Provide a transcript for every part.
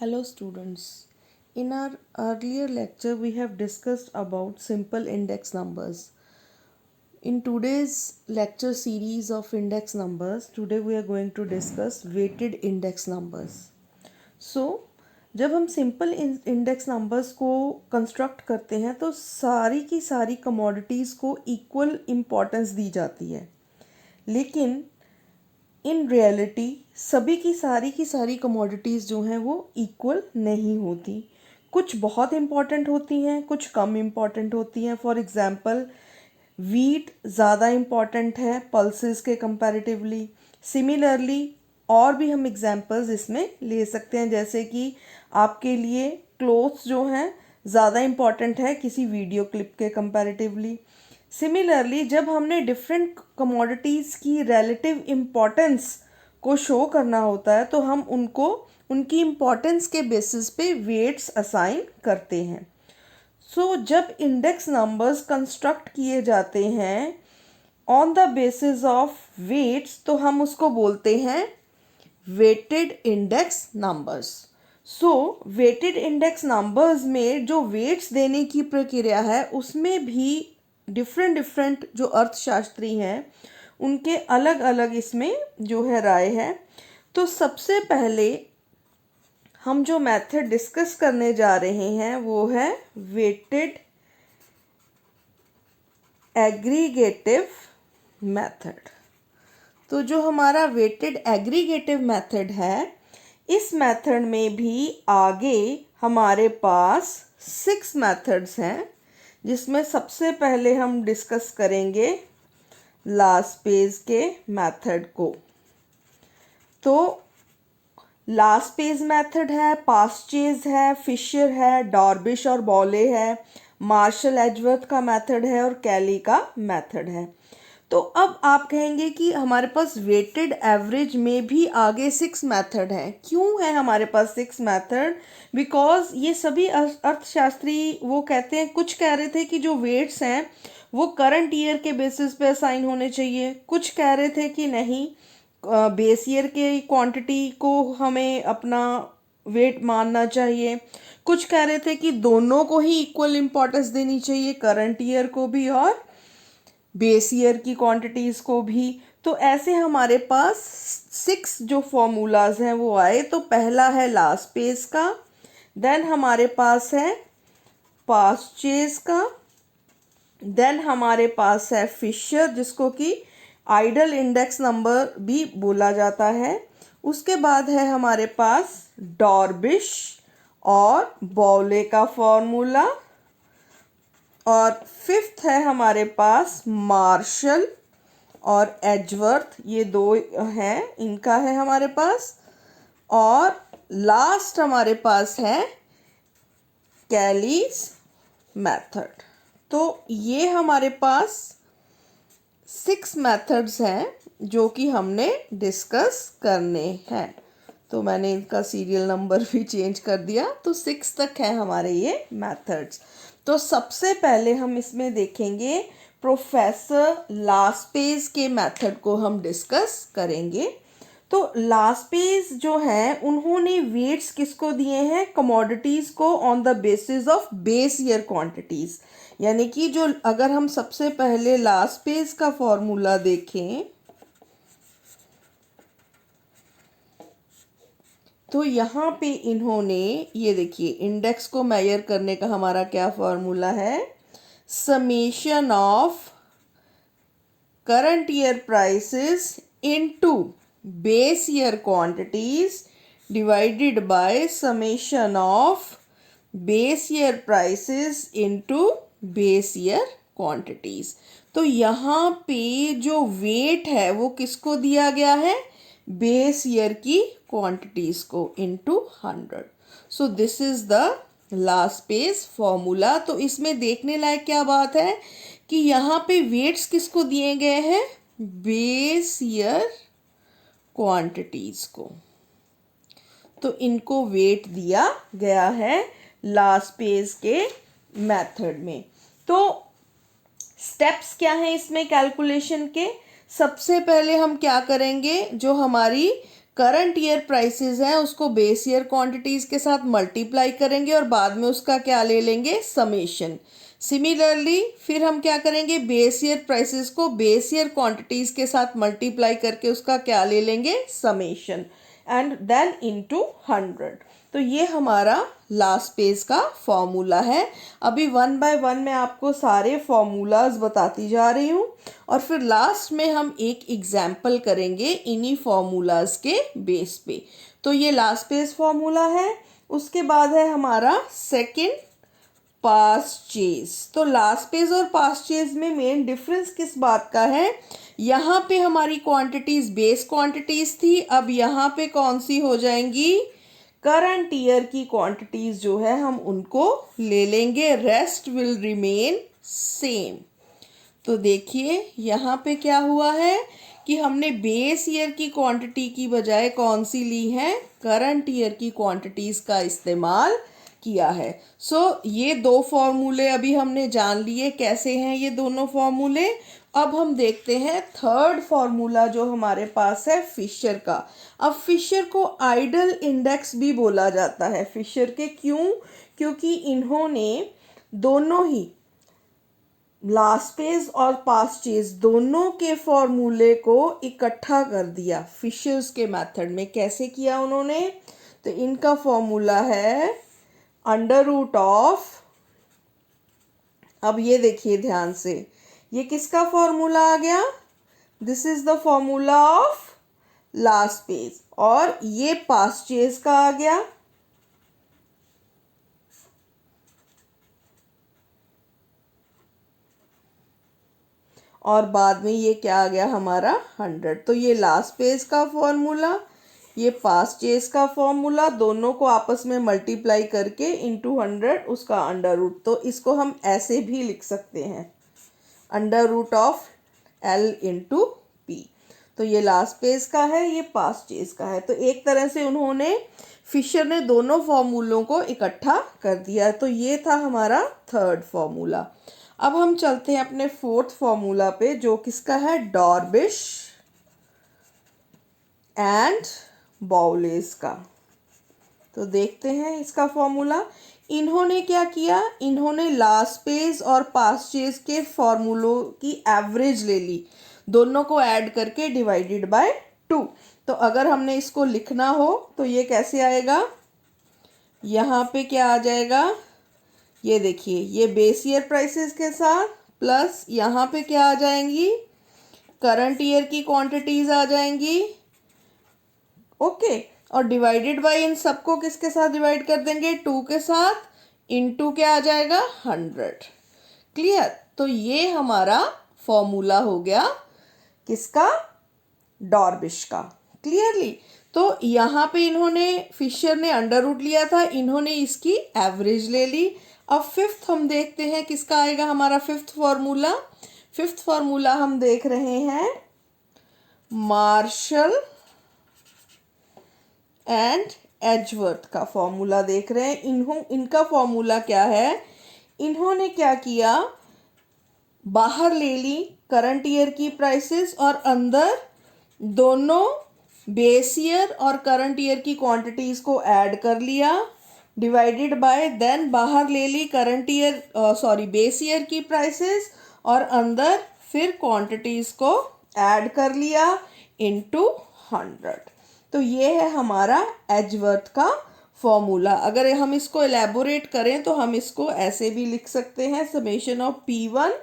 Hello students. In our earlier lecture we have discussed about simple index numbers. In today's lecture series of index numbers, today we are going to discuss weighted index numbers. So, जब हम simple index numbers को construct करते हैं तो सारी की सारी commodities को इक्वल इम्पोर्टेंस दी जाती है, लेकिन इन रियलिटी सभी की सारी कमोडिटीज़ जो हैं वो इक्वल नहीं होती। कुछ बहुत इम्पॉर्टेंट होती हैं, कुछ कम इम्पॉर्टेंट होती हैं। फॉर एग्ज़ाम्पल वीट ज़्यादा इम्पॉर्टेंट है पल्सेस के कंपैरेटिवली। सिमिलरली और भी हम एग्जांपल्स इसमें ले सकते हैं, जैसे कि आपके लिए क्लोथ्स जो हैं ज़्यादा इम्पॉर्टेंट है किसी वीडियो क्लिप के कंपैरेटिवली। सिमिलरली जब हमने डिफरेंट कमोडिटीज़ की रिलेटिव इम्पोर्टेंस को शो करना होता है तो हम उनको उनकी इम्पोर्टेंस के बेसिस पे वेट्स असाइन करते हैं। सो जब इंडेक्स नंबर्स कंस्ट्रक्ट किए जाते हैं on the basis of weights तो हम उसको बोलते हैं weighted index numbers. So weighted index numbers में जो वेट्स देने की प्रक्रिया है उसमें भी डिफरेंट जो अर्थशास्त्री हैं उनके अलग अलग इसमें जो है राय है। तो सबसे पहले हम जो मेथड डिस्कस करने जा रहे हैं वो है वेटेड एग्रीगेटिव मेथड। तो जो हमारा वेटेड एग्रीगेटिव मेथड है, इस मेथड में भी आगे हमारे पास 6 मेथड्स हैं, जिसमें सबसे पहले हम डिस्कस करेंगे लास्पेज के मेथड को। तो लास्पेज मेथड है, पास्चेज है, फिशर है, डॉर्बिश और बॉले है, मार्शल एजवर्थ का मेथड है और कैली का मेथड है। तो अब आप कहेंगे कि हमारे पास वेटेड एवरेज में भी आगे 6 मेथड हैं। क्यों है हमारे पास 6 मेथड? बिकॉज ये सभी अर्थशास्त्री वो कहते हैं, कुछ कह रहे थे कि जो वेट्स हैं वो करंट ईयर के बेसिस पे असाइन होने चाहिए, कुछ कह रहे थे कि नहीं बेस ईयर के क्वांटिटी को हमें अपना वेट मानना चाहिए, कुछ कह रहे थे कि दोनों को ही इक्वल इम्पोर्टेंस देनी चाहिए, करंट ईयर को भी और बेस ईयर की क्वांटिटीज़ को भी। तो ऐसे हमारे पास 6 जो फॉर्मूलाज हैं वो आए। तो पहला है लास्पेज का, देन हमारे पास है पास्चेज का, देन हमारे पास है फिशर जिसको कि आइडल इंडेक्स नंबर भी बोला जाता है, उसके बाद है हमारे पास डॉर्बिश और बॉले का फॉर्मूला, और फिफ्थ है हमारे पास मार्शल और एजवर्थ, ये दो हैं, इनका है हमारे पास, और लास्ट हमारे पास है कैलीज मेथड। तो ये हमारे पास 6 मेथड्स हैं जो कि हमने डिस्कस करने हैं। तो मैंने इनका सीरियल नंबर भी चेंज कर दिया, तो 6 तक है हमारे ये मेथड्स। तो सबसे पहले हम इसमें देखेंगे प्रोफेसर लास्पेज के मेथड को हम डिस्कस करेंगे। तो लास्पेज जो है उन्होंने वेट्स किसको दिए हैं? कमोडिटीज़ को on the basis of base year quantities. यानी कि जो अगर हम सबसे पहले लास्पेज का फॉर्मूला देखें तो यहाँ पे इन्होंने ये देखिए इंडेक्स को मेजर करने का हमारा क्या फॉर्मूला है? Summation of current year prices into base year quantities divided by summation of base year prices into base year quantities. तो यहाँ पे जो वेट है वो किसको दिया गया है? बेस ईयर की क्वांटिटीज को into 100। So this is the Laspeyres formula. तो इसमें देखने लायक क्या बात है कि यहाँ पे वेट्स किसको दिए गए हैं? बेस ईयर क्वांटिटीज को। तो इनको वेट दिया गया है लास्पेज के मेथड में। तो स्टेप्स क्या हैं इसमें कैलकुलेशन के? सबसे पहले हम क्या करेंगे, जो हमारी करंट ईयर प्राइसेस हैं उसको बेस ईयर क्वांटिटीज के साथ मल्टीप्लाई करेंगे और बाद में उसका क्या ले लेंगे, समेशन। सिमिलरली फिर हम क्या करेंगे, बेस ईयर प्राइसेस को बेस ईयर क्वांटिटीज के साथ मल्टीप्लाई करके उसका क्या ले लेंगे, समेशन, एंड देन इनटू 100। तो ये हमारा लास्ट पेज का फॉर्मूला है। अभी 1 बाय 1 मैं आपको सारे फॉर्मूलाज बताती जा रही हूँ और फिर लास्ट में हम एक एग्जाम्पल करेंगे इन्हीं फॉर्मूलाज के बेस पे। तो ये लास्ट पेज फॉर्मूला है। उसके बाद है हमारा सेकंड, पास्ट चेज। तो लास्ट पेज और पास्ट चेज में मेन डिफरेंस किस बात का है, यहाँ पे हमारी क्वांटिटीज बेस क्वांटिटीज थी, अब यहाँ पे कौन सी हो जाएंगी, करंट ईयर की क्वांटिटीज जो है हम उनको ले लेंगे, रेस्ट विल रिमेन सेम। तो देखिए यहाँ पे क्या हुआ है कि हमने बेस ईयर की क्वांटिटी की बजाय कौन सी ली है, करंट ईयर की क्वांटिटीज का इस्तेमाल किया है। ये दो फॉर्मूले अभी हमने जान लिए कैसे हैं ये दोनों फॉर्मूले। अब हम देखते हैं थर्ड फॉर्मूला जो हमारे पास है फिशर का। अब फिशर को आइडल इंडेक्स भी बोला जाता है। फिशर के क्यों, क्योंकि इन्होंने दोनों ही लास्ट पेज और पास्ट चेज दोनों के फॉर्मूले को इकट्ठा कर दिया फिशर्स के मेथड में। कैसे किया उन्होंने, तो इनका फॉर्मूला है अंडर रूट ऑफ, अब ये देखिए ध्यान से, ये किसका फॉर्मूला आ गया, this is the formula of last page, और ये पास्ट चेज का आ गया, और बाद में ये क्या आ गया हमारा 100। तो ये लास्ट पेज का फॉर्मूला, ये पास्ट चेज का फॉर्मूला, दोनों को आपस में मल्टीप्लाई करके इंटू 100 उसका अंडर रूट। तो इसको हम ऐसे भी लिख सकते हैं, under root of L into P. तो ये लास्ट पेज का है, ये पास्ट चेज का है। तो एक तरह से उन्होंने, फिशर ने दोनों फॉर्मूलों को इकट्ठा कर दिया। तो ये था हमारा थर्ड फॉर्मूला। अब हम चलते हैं अपने फोर्थ फॉर्मूला पे जो किसका है, डॉर्बिश एंड बाउलेस का। तो देखते हैं इसका फॉर्मूला। इन्होंने क्या किया, इन्होंने लास्ट पेज और पास्ट चेज के फॉर्मूलों की एवरेज ले ली, दोनों को ऐड करके डिवाइडेड बाय 2। तो अगर हमने इसको लिखना हो तो ये कैसे आएगा, यहाँ पे क्या आ जाएगा, ये देखिए, ये बेस ईयर प्राइसेस के साथ प्लस यहाँ पे क्या आ जाएंगी, करंट ईयर की क्वांटिटीज आ जाएंगी, ओके, और डिवाइडेड बाय इन सबको किसके साथ डिवाइड कर देंगे, 2 के साथ, इनटू क्या आ जाएगा 100। क्लियर। तो ये हमारा फॉर्मूला हो गया किसका, डॉर्बिश का। क्लियरली। तो यहाँ पे इन्होंने, फिशर ने अंडर रूट लिया था, इन्होंने इसकी एवरेज ले ली। अब फिफ्थ हम देखते हैं किसका आएगा हमारा फिफ्थ फॉर्मूला। फिफ्थ फॉर्मूला हम देख रहे हैं मार्शल एंड एजवर्थ का फॉर्मूला देख रहे हैं। इनका फॉर्मूला क्या है, इन्होंने क्या किया, बाहर ले ली करंट ईयर की प्राइसेस और अंदर दोनों बेस ईयर और करंट ईयर की क्वांटिटीज को ऐड कर लिया, डिवाइडेड बाय, देन बाहर ले ली करंट ईयर बेस ईयर की प्राइसेस और अंदर फिर क्वांटिटीज को ऐड कर लिया इनटू 100। तो ये है हमारा एजवर्थ का फॉर्मूला। अगर हम इसको एलैबोरेट करें तो हम इसको ऐसे भी लिख सकते हैं, summation of P1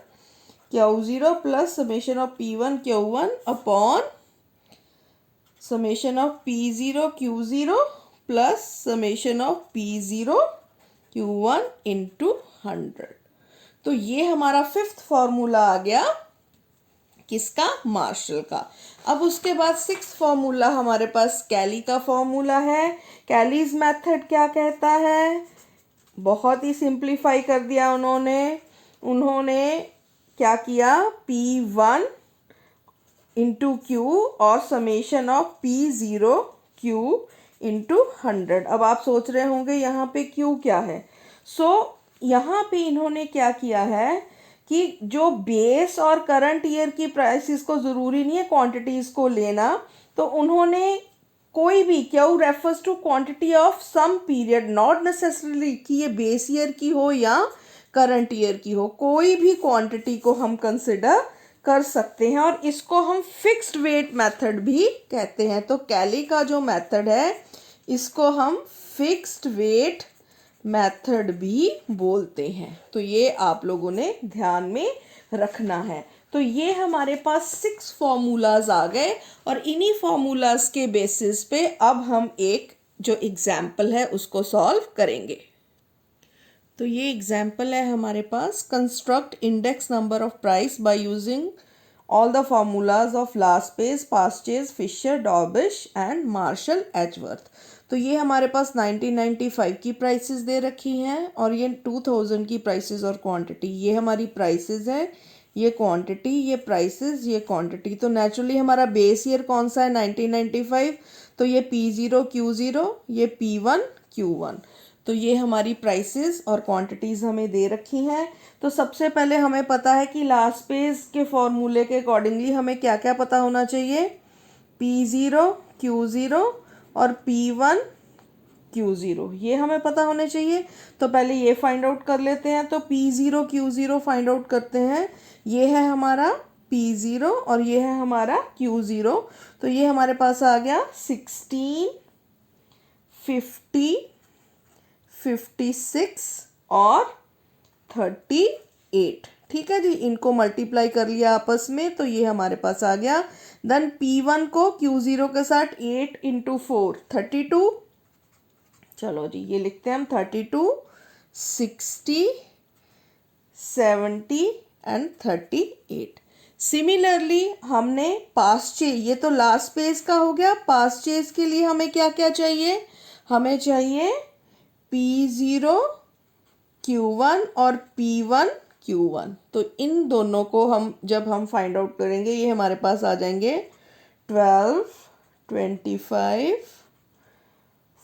Q0 plus summation of P1 Q1 upon summation of P0 Q0 plus summation of P0 Q1 into 100। तो ये हमारा फिफ्थ फॉर्मूला आ गया किसका, मार्शल का। अब उसके बाद सिक्स्थ फॉर्मूला हमारे पास कैली का फॉर्मूला है। कैलीज मेथड क्या कहता है, बहुत ही सिंप्लीफाई कर दिया उन्होंने क्या किया, P1 इंटू Q और summation of P0 Q into 100। अब आप सोच रहे होंगे यहाँ पे Q क्या है। यहाँ पे इन्होंने क्या किया है कि जो बेस और करंट ईयर की प्राइसेस को ज़रूरी नहीं है क्वांटिटीज़ को लेना, तो उन्होंने कोई भी, Q refers to quantity of some period, not necessarily कि ये बेस ईयर की हो या करंट ईयर की हो, कोई भी क्वांटिटी को हम कंसिडर कर सकते हैं और इसको हम फिक्स्ड वेट मेथड भी कहते हैं। तो कैली का जो मेथड है इसको हम फिक्स्ड वेट मेथड भी बोलते हैं। तो ये आप लोगों ने ध्यान में रखना है। तो ये हमारे पास 6 फॉर्मूलाज आ गए और इन्हीं फॉर्मूलाज के बेसिस पे अब हम एक जो एग्जाम्पल है उसको सॉल्व करेंगे। तो ये एग्जाम्पल है हमारे पास, construct index number of price by using all the formulas of Laspeyres, Paasche's, Fisher, Dorbish and Marshall Edgeworth. तो ये हमारे पास 1995 की प्राइसेस दे रखी हैं और ये 2000 की प्राइसेस और क्वांटिटी। ये हमारी प्राइसेस है, ये क्वांटिटी, ये प्राइसेस, ये क्वांटिटी। तो नेचुरली हमारा बेस ईयर कौन सा है 1995, तो ये P0 Q0, ये P1 Q1। तो ये हमारी प्राइसेस और क्वांटिटीज़ हमें दे रखी हैं। तो सबसे पहले हमें पता है कि लास्ट पेज के फॉर्मूले के अकॉर्डिंगली हमें क्या क्या पता होना चाहिए, P0 Q0 और P1 Q0, ये हमें पता होने चाहिए। तो पहले ये फाइंड आउट कर लेते हैं। तो P0 Q0 फाइंड आउट करते हैं। ये है हमारा P0 और ये है हमारा Q0। तो ये हमारे पास आ गया 16, 50, 56 और 38। ठीक है जी, इनको मल्टीप्लाई कर लिया आपस में तो ये हमारे पास आ गया। देन P1 को Q0 के साथ 8 × 4 32। चलो जी ये लिखते हैं हम 32, 60, 70 एंड 38। सिमिलरली हमने पास्चेज, ये तो लास्ट पेज का हो गया। पास्चेज के लिए हमें क्या क्या चाहिए, हमें चाहिए P0 Q1 और P1 Q1। तो इन दोनों को हम जब हम फाइंड आउट करेंगे ये हमारे पास आ जाएंगे 12, 25,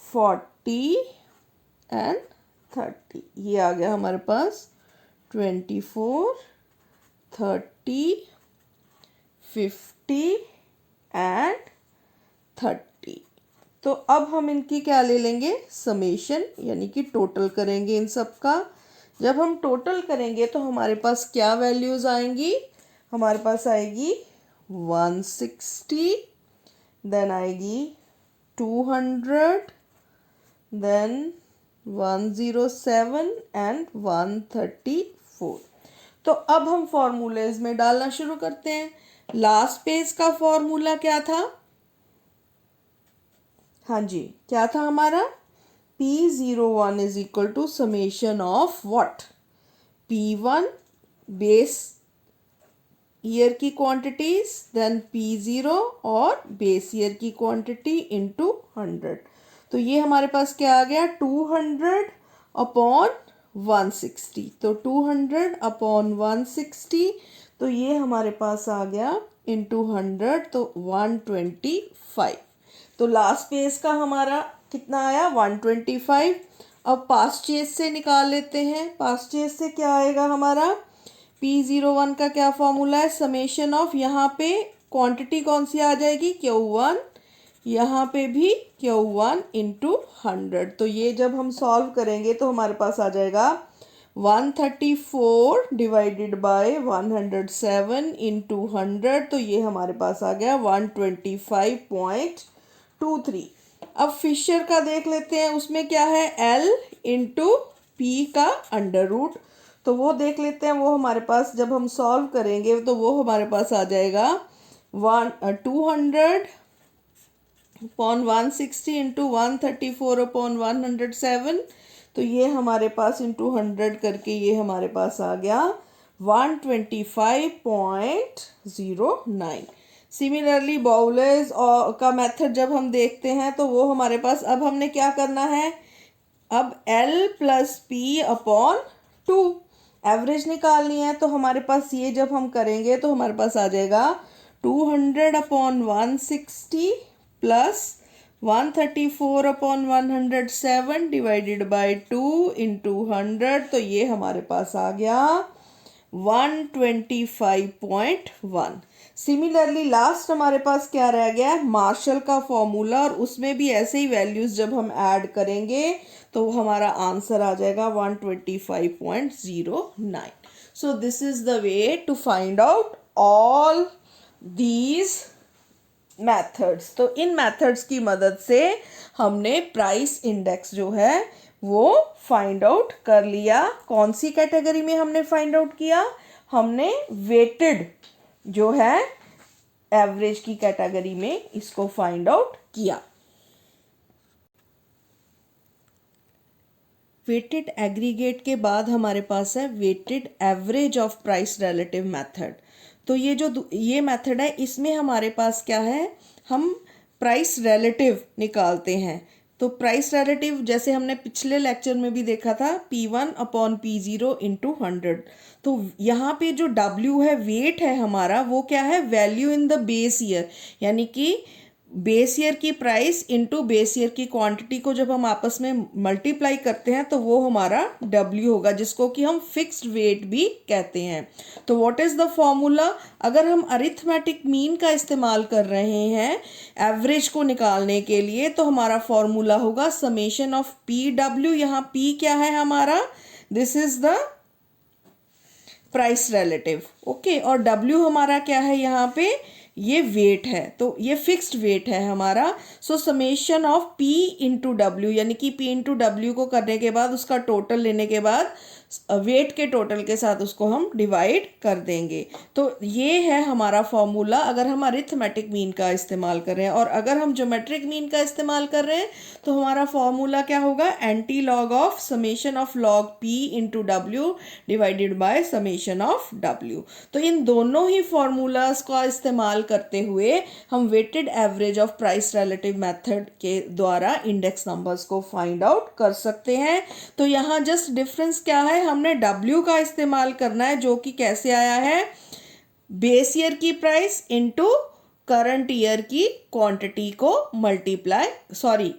40 एंड 30। ये आ गया हमारे पास 24, 30, 50 एंड 30। तो अब हम इनकी क्या ले लेंगे, समेशन, यानी कि टोटल करेंगे इन सब का। जब हम टोटल करेंगे तो हमारे पास क्या वैल्यूज़ आएंगी, हमारे पास आएगी 160, देन आएगी 200, देन 107 एंड 134। तो अब हम फॉर्मूलेज में डालना शुरू करते हैं। लास्ट पेज का फॉर्मूला क्या था, हाँ जी क्या था हमारा, P01 is equal to summation of what, P1 base year की क्वांटिटीज, देन P0 और बेस ईयर की क्वांटिटी इनटू 100। तो ये हमारे पास क्या आ गया, 200 अपॉन 160। तो 200 अपॉन 160, तो ये हमारे पास आ गया इनटू 100 तो 125। तो लास्ट पेज का हमारा कितना आया, 125। अब पास्चेज से निकाल लेते हैं। पास्चेज से क्या आएगा हमारा, P01 का क्या फॉर्मूला है, समेशन ऑफ, यहाँ पे क्वांटिटी कौन सी आ जाएगी, Q1, यहाँ पे भी Q1 इंटू 100। तो ये जब हम सॉल्व करेंगे तो हमारे पास आ जाएगा 134 डिवाइडेड बाय 107 इंटू 100। तो ये हमारे पास आ गया 125.23। अब फिशर का देख लेते हैं, उसमें क्या है, L इंटू P का अंडर रूट। तो वो देख लेते हैं, वो हमारे पास जब हम सॉल्व करेंगे तो वो हमारे पास आ जाएगा 200 अपॉन 160 इंटू 134 अपॉन 107। तो ये हमारे पास इंटू 100 करके ये हमारे पास आ गया 125.09। सिमिलरली बाउलेज का मेथड जब हम देखते हैं तो वो हमारे पास, अब हमने क्या करना है, अब L plus P upon 2 average निकालनी है। तो हमारे पास ये जब हम करेंगे तो हमारे पास आ जाएगा 200 upon 160 plus 134 upon 107 divided by 2 into 100। तो ये हमारे पास आ गया 125.1। सिमिलरली लास्ट हमारे पास क्या रह गया है, मार्शल का फॉर्मूला, और उसमें भी ऐसे ही वैल्यूज जब हम ऐड करेंगे तो हमारा आंसर आ जाएगा 125.09. So this is the way to find out all these methods. तो इन मेथड्स की मदद से हमने प्राइस इंडेक्स जो है वो फाइंड आउट कर लिया. कौन सी कैटेगरी में हमने फाइंड आउट किया, हमने वेटेड जो है एवरेज की कैटेगरी में इसको फाइंड आउट किया. वेटेड एग्रीगेट के बाद हमारे पास है weighted average of price relative method. तो ये मेथड है, इसमें हमारे पास क्या है, हम प्राइस रिलेटिव निकालते हैं. तो प्राइस रिलेटिव जैसे हमने पिछले लेक्चर में भी देखा था, P1 अपॉन P0 इंटू 100. तो यहाँ पे जो W है, वेट है हमारा, वो क्या है, value in the base year, यानी कि बेस ईयर की प्राइस इनटू बेस ईयर की क्वांटिटी को जब हम आपस में मल्टीप्लाई करते हैं तो वो हमारा W होगा, जिसको कि हम फिक्स्ड वेट भी कहते हैं. तो व्हाट इज द फॉर्मूला, अगर हम अरिथमेटिक मीन का इस्तेमाल कर रहे हैं एवरेज को निकालने के लिए, तो हमारा फॉर्मूला होगा समेशन ऑफ PW. यहाँ P क्या है हमारा, this is the price relative, okay, और W हमारा क्या है, यहाँ पे ये वेट है, तो ये फिक्स्ड वेट है हमारा. सो summation of P into W, यानी कि P इंटू डब्ल्यू को करने के बाद उसका टोटल लेने के बाद वेट के टोटल के साथ उसको हम डिवाइड कर देंगे. तो ये है हमारा फॉर्मूला अगर हम अरिथमेटिक मीन का इस्तेमाल कर रहे हैं. और अगर हम ज्योमेट्रिक मीन का इस्तेमाल कर रहे हैं तो हमारा फॉर्मूला क्या होगा, anti log of summation of log P into W divided by summation of W. तो इन दोनों ही फॉर्मूलाज का इस्तेमाल करते हुए हम weighted average of price relative method के द्वारा इंडेक्स नंबर्स को फाइंड आउट कर सकते हैं. तो यहाँ जस्ट डिफरेंस क्या है, हमने W का इस्तेमाल करना है, जो कि कैसे आया है, बेस ईयर की प्राइस इनटू करंट ईयर की क्वांटिटी को मल्टीप्लाई,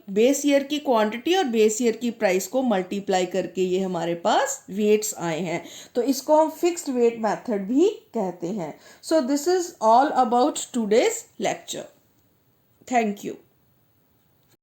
बेस ईयर की क्वांटिटी और बेस ईयर की प्राइस को मल्टीप्लाई करके ये हमारे पास वेट्स आए हैं. तो इसको हम फिक्स्ड वेट मेथड भी कहते हैं. सो this is all about today's lecture. Thank you.